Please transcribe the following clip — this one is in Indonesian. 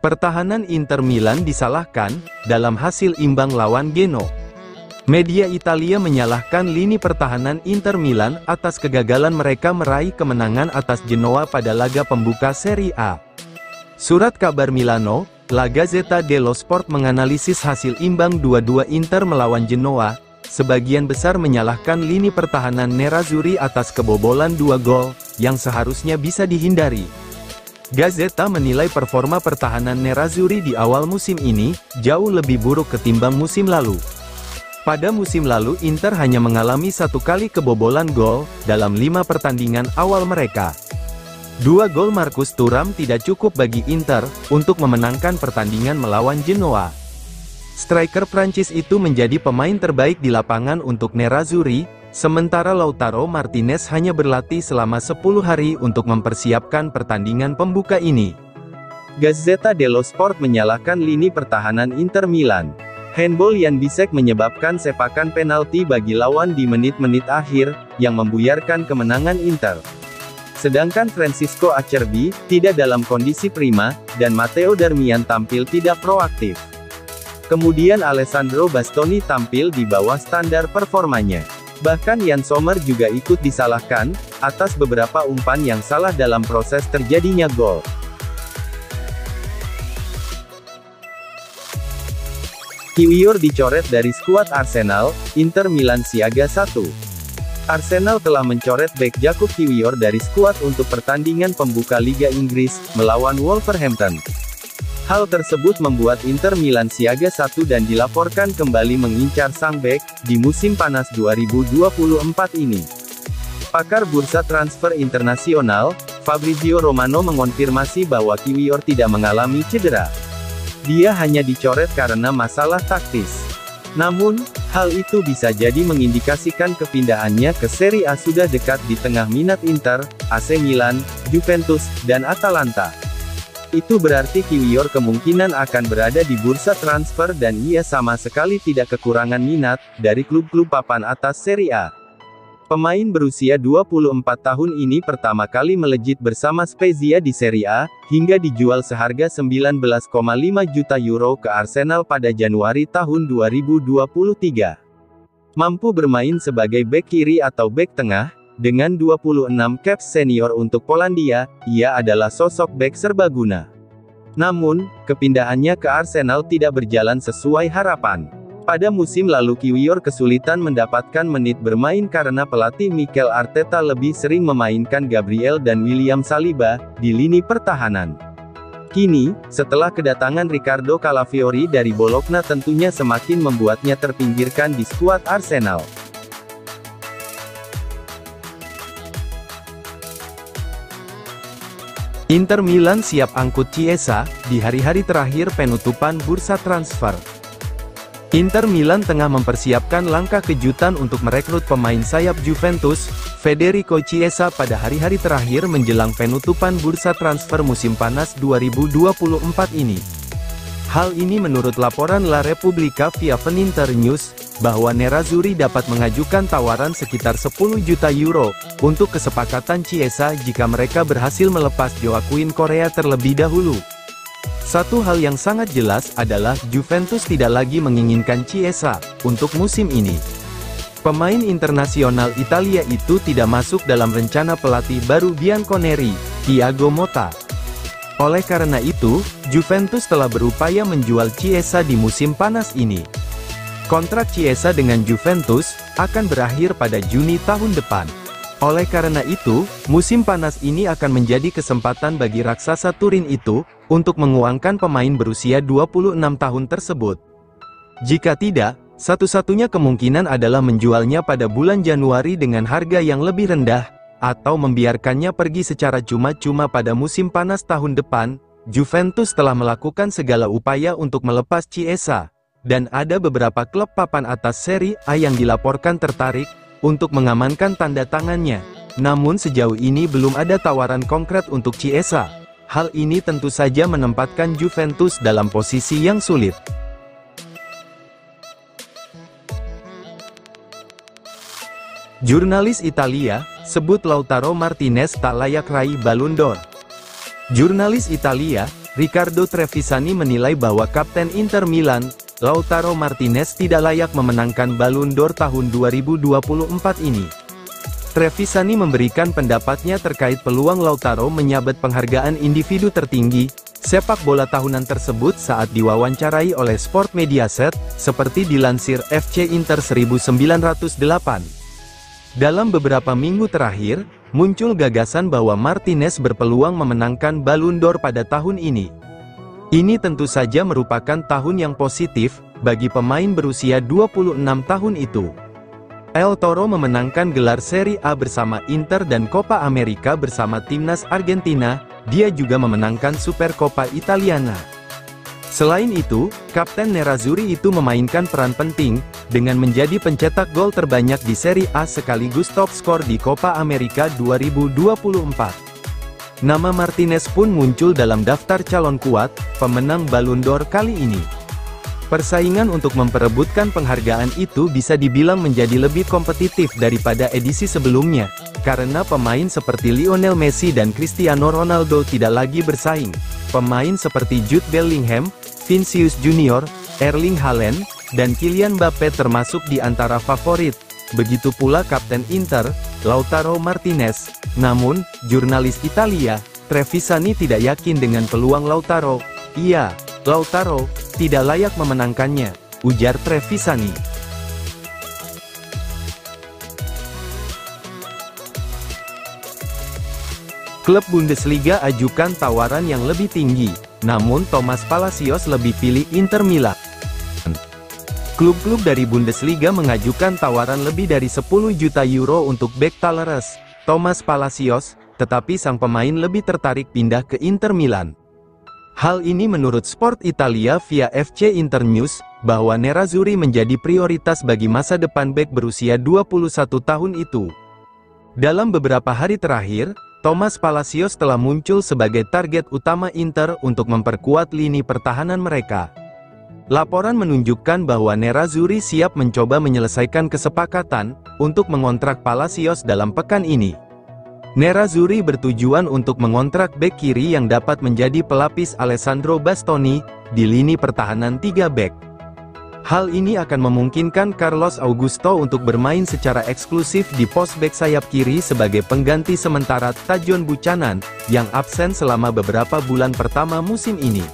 Pertahanan Inter Milan disalahkan, dalam hasil imbang lawan Genoa. Media Italia menyalahkan lini pertahanan Inter Milan atas kegagalan mereka meraih kemenangan atas Genoa pada laga pembuka Serie A. Surat kabar Milano, La Gazzetta dello Sport menganalisis hasil imbang 2-2 Inter melawan Genoa, sebagian besar menyalahkan lini pertahanan Nerazzurri atas kebobolan 2 gol, yang seharusnya bisa dihindari. Gazzetta menilai performa pertahanan Nerazzurri di awal musim ini, jauh lebih buruk ketimbang musim lalu. Pada musim lalu Inter hanya mengalami 1 kali kebobolan gol, dalam 5 pertandingan awal mereka. 2 gol Marcus Thuram tidak cukup bagi Inter, untuk memenangkan pertandingan melawan Genoa. Striker Prancis itu menjadi pemain terbaik di lapangan untuk Nerazzurri, sementara Lautaro Martinez hanya berlatih selama 10 hari untuk mempersiapkan pertandingan pembuka ini. Gazzetta dello Sport menyalahkan lini pertahanan Inter Milan. Handball Jan Bisek menyebabkan sepakan penalti bagi lawan di menit-menit akhir, yang membuyarkan kemenangan Inter. Sedangkan Francisco Acerbi, tidak dalam kondisi prima, dan Matteo Darmian tampil tidak proaktif. Kemudian Alessandro Bastoni tampil di bawah standar performanya. Bahkan Jan Sommer juga ikut disalahkan, atas beberapa umpan yang salah dalam proses terjadinya gol. Kiwior dicoret dari skuad Arsenal, Inter Milan siaga 1. Arsenal telah mencoret bek Jakub Kiwior dari skuad untuk pertandingan pembuka Liga Inggris, melawan Wolverhampton. Hal tersebut membuat Inter Milan siaga 1 dan dilaporkan kembali mengincar sang bek, di musim panas 2024 ini. Pakar bursa transfer internasional, Fabrizio Romano mengonfirmasi bahwa Kiwior tidak mengalami cedera. Dia hanya dicoret karena masalah taktis. Namun, hal itu bisa jadi mengindikasikan kepindahannya ke Serie A sudah dekat di tengah minat Inter, AC Milan, Juventus, dan Atalanta. Itu berarti Kiwior kemungkinan akan berada di bursa transfer dan ia sama sekali tidak kekurangan minat, dari klub-klub papan atas Serie A. Pemain berusia 24 tahun ini pertama kali melejit bersama Spezia di Serie A, hingga dijual seharga 19,5 juta euro ke Arsenal pada Januari tahun 2023. Mampu bermain sebagai bek kiri atau bek tengah, dengan 26 caps senior untuk Polandia, ia adalah sosok bek serbaguna. Namun, kepindahannya ke Arsenal tidak berjalan sesuai harapan. Pada musim lalu Kiwior kesulitan mendapatkan menit bermain karena pelatih Mikel Arteta lebih sering memainkan Gabriel dan William Saliba, di lini pertahanan. Kini, setelah kedatangan Riccardo Calafiori dari Bologna tentunya semakin membuatnya terpinggirkan di skuad Arsenal. Inter Milan siap angkut Chiesa, di hari-hari terakhir penutupan bursa transfer. Inter Milan tengah mempersiapkan langkah kejutan untuk merekrut pemain sayap Juventus, Federico Chiesa pada hari-hari terakhir menjelang penutupan bursa transfer musim panas 2024 ini. Hal ini menurut laporan La Repubblica via Veninter News, bahwa Nerazzurri dapat mengajukan tawaran sekitar 10 juta euro, untuk kesepakatan Chiesa jika mereka berhasil melepas Joaquin Correa terlebih dahulu. Satu hal yang sangat jelas adalah Juventus tidak lagi menginginkan Chiesa untuk musim ini. Pemain internasional Italia itu tidak masuk dalam rencana pelatih baru Bianconeri, Thiago Motta. Oleh karena itu, Juventus telah berupaya menjual Chiesa di musim panas ini. Kontrak Chiesa dengan Juventus akan berakhir pada Juni tahun depan. Oleh karena itu, musim panas ini akan menjadi kesempatan bagi raksasa Turin itu, untuk menguangkan pemain berusia 26 tahun tersebut. Jika tidak, satu-satunya kemungkinan adalah menjualnya pada bulan Januari dengan harga yang lebih rendah, atau membiarkannya pergi secara cuma-cuma pada musim panas tahun depan. Juventus telah melakukan segala upaya untuk melepas Chiesa, dan ada beberapa klub papan atas Serie A yang dilaporkan tertarik untuk mengamankan tanda tangannya. Namun sejauh ini belum ada tawaran konkret untuk Chiesa. Hal ini tentu saja menempatkan Juventus dalam posisi yang sulit. Jurnalis Italia sebut Lautaro Martinez tak layak raih Ballon d'Or. Jurnalis Italia, Riccardo Trevisani menilai bahwa Kapten Inter Milan, Lautaro Martinez tidak layak memenangkan Ballon d'Or tahun 2024 ini. Trevisani memberikan pendapatnya terkait peluang Lautaro menyabet penghargaan individu tertinggi sepak bola tahunan tersebut saat diwawancarai oleh Sport Mediaset, seperti dilansir FC Inter 1908. Dalam beberapa minggu terakhir, muncul gagasan bahwa Martinez berpeluang memenangkan Ballon d'Or pada tahun ini. Ini tentu saja merupakan tahun yang positif bagi pemain berusia 26 tahun itu. El Toro memenangkan gelar Serie A bersama Inter dan Copa America bersama timnas Argentina. Dia juga memenangkan Supercoppa Italiana. Selain itu, Kapten Nerazzurri itu memainkan peran penting dengan menjadi pencetak gol terbanyak di Serie A sekaligus top skor di Copa America 2024. Nama Martinez pun muncul dalam daftar calon kuat pemenang Ballon d'Or kali ini. Persaingan untuk memperebutkan penghargaan itu bisa dibilang menjadi lebih kompetitif daripada edisi sebelumnya, karena pemain seperti Lionel Messi dan Cristiano Ronaldo tidak lagi bersaing. Pemain seperti Jude Bellingham, Vinicius Junior, Erling Haaland, dan Kylian Mbappe termasuk di antara favorit. Begitu pula Kapten Inter, Lautaro Martinez. Namun, jurnalis Italia, Trevisani tidak yakin dengan peluang Lautaro. Iya, Lautaro tidak layak memenangkannya, ujar Trevisani. Klub Bundesliga ajukan tawaran yang lebih tinggi, namun Thomas Palacios lebih pilih Inter Milan. Klub-klub dari Bundesliga mengajukan tawaran lebih dari 10 juta euro untuk bek Talleres, Thomas Palacios, tetapi sang pemain lebih tertarik pindah ke Inter Milan. Hal ini menurut Sport Italia via FC Internews, bahwa Nerazzurri menjadi prioritas bagi masa depan bek berusia 21 tahun itu. Dalam beberapa hari terakhir, Thomas Palacios telah muncul sebagai target utama Inter untuk memperkuat lini pertahanan mereka. Laporan menunjukkan bahwa Nerazzurri siap mencoba menyelesaikan kesepakatan untuk mengontrak Palacios dalam pekan ini. Nerazzurri bertujuan untuk mengontrak bek kiri yang dapat menjadi pelapis Alessandro Bastoni di lini pertahanan 3 bek. Hal ini akan memungkinkan Carlos Augusto untuk bermain secara eksklusif di pos bek sayap kiri sebagai pengganti sementara Tajon Buchanan yang absen selama beberapa bulan pertama musim ini.